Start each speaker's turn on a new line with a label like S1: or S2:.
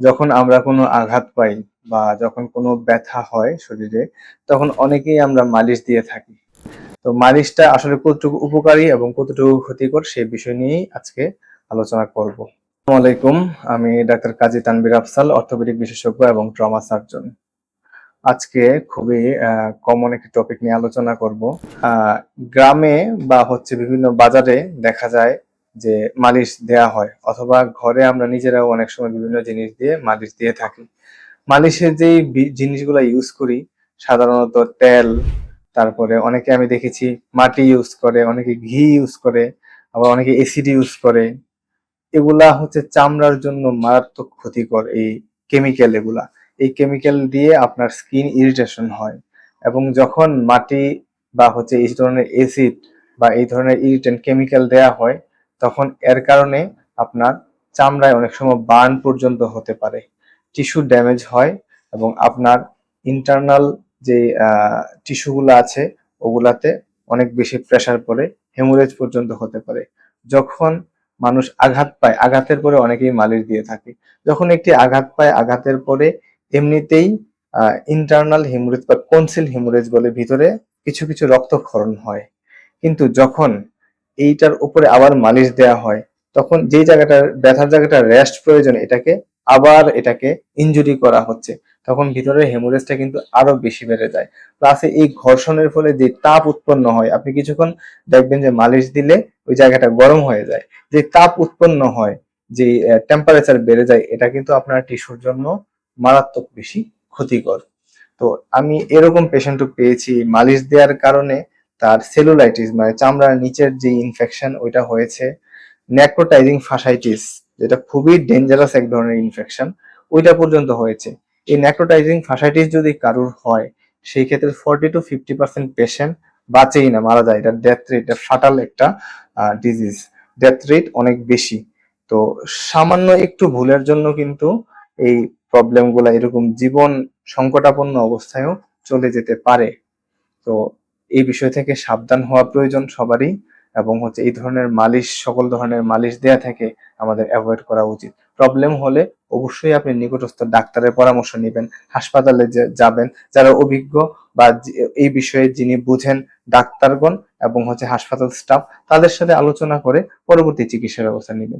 S1: যখন আমরা কোনো আঘাত পাই বা যখন কোনো ব্যথা হয় শরীরে, তখন অনেকেই আমরা মালিশ দিয়ে থাকি। তো মালিশটা আসলে কতটুকু উপকারী এবং কতটুকু ক্ষতিকর সেই বিষয় নিয়েই আজকে আলোচনা করব। আসসালামু আলাইকুম, আমি ডাক্তার কাজী তানভীর আফজাল, অর্থোপেডিক বিশেষজ্ঞ এবং ট্রমা সার্জন। আজকে খুবই কমন একটি টপিক নিয়ে আলোচনা করব। গ্রামে বা বিভিন্ন বাজারে দেখা যায় যে মালিশ দেয়া হয়, অথবা ঘরে আমরা নিজেরাও অনেক সময় বিভিন্ন জিনিস দিয়ে মালিশ দিয়ে থাকি। মালিশের যেই জিনিসগুলো ইউজ করি, সাধারণত তেল, তারপরে অনেকে আমি দেখেছি মাটি ইউজ করে, অনেকে ঘি ইউজ করে, আবার অনেকে এসিড ইউজ করে। এগুলা চামড়ার জন্য মারাত্মক ক্ষতিকর। এই কেমিক্যাল, এই কেমিক্যাল দিয়ে আপনার স্কিন ইরিটেশন হয়, এবং যখন মাটি বা এই ধরনের এসিড বা এই ধরনের ইরিটেন্ট কেমিক্যাল দেয়া হয়, তখন এর কারণে আপনার চামড়ায় অনেক সময় বার্ন পর্যন্ত হতে পারে, টিস্যু ড্যামেজ হয়, এবং আপনার ইন্টারনাল যে টিস্যুগুলো আছে ওগুলাতে অনেক বেশি প্রেসার পড়ে, হেমোরেজ পর্যন্ত হতে পারে। যখন মানুষ আঘাত পায়, আঘাতের পরে অনেকেই মালিশ দিয়ে থাকে। যখন একটি আঘাত পায়, আঘাতের পরে এমনিতেই ইন্টারনাল হেমোরেজ বা কনসিল হেমোরেজ বলে, ভিতরে কিছু কিছু রক্তক্ষরণ হয়। কিন্তু যখন এইটার উপরে আবার মালিশ দেয়া হয়, তখন যেই জায়গাটার ব্যথার জায়গাটা রেস্ট প্রয়োজন, এটাকে ইনজুরি করা হচ্ছে, তখন ভিতরে হেমোরেজটা কিন্তু আরো বেশি বেড়ে যায়। প্লাসে এই ঘর্ষণের ফলে যে তাপ উৎপন্ন হয়, আপনি কিছুক্ষণ দেখবেন যে মালিশ দিলে ওই জায়গাটা গরম হয়ে যায়। যে তাপ উৎপন্ন হয়, যে টেম্পারেচার বেড়ে যায়, এটা কিন্তু আপনার টিস্যুর জন্য মারাত্মক বেশি ক্ষতিকর। তো আমি এরকম পেশেন্টও পেয়েছি, মালিশ দেওয়ার কারণে তার সেলুলাইটিস মানে চামড়ার নিচের যে ইনফেকশন ওইটা হয়েছে, নেক্রোটাইজিং ফাসাইটিস, যেটা খুবই ডেঞ্জারাস এক ধরনের ইনফেকশন, ওইটা পর্যন্ত হয়েছে। এই নেক্রোটাইজিং ফাসাইটিস যদি কারোর হয়, সেই ক্ষেত্রে 40-50% পেশেন্ট বাঁচেই না, মারা যায়। এটা ডেথ রেট, এটা ফাটাল একটা ডিজিজ, ডেথ রেট অনেক বেশি। তো সামান্য একটু ভুলের জন্য কিন্তু এই প্রবলেমগুলো এরকম জীবন সংকটাপন্ন অবস্থায়ও চলে যেতে পারে। তো এই বিষয় থেকে সাবধান হওয়া প্রয়োজন সবারই, এবং এই ধরনের মালিশ, সকল ধরনের মালিশ দেয়া থেকে আমাদের অ্যাভয়েড করা উচিত। প্রবলেম হলে অবশ্যই আপনি নিকটস্থ ডাক্তারের পরামর্শ নেবেন, হাসপাতালে যাবেন, যারা অভিজ্ঞ বা এই বিষয়ে যিনি বুঝেন, ডাক্তারগণ এবং হাসপাতাল স্টাফ, তাদের সাথে আলোচনা করে পরবর্তী চিকিৎসার ব্যবস্থা নেবেন।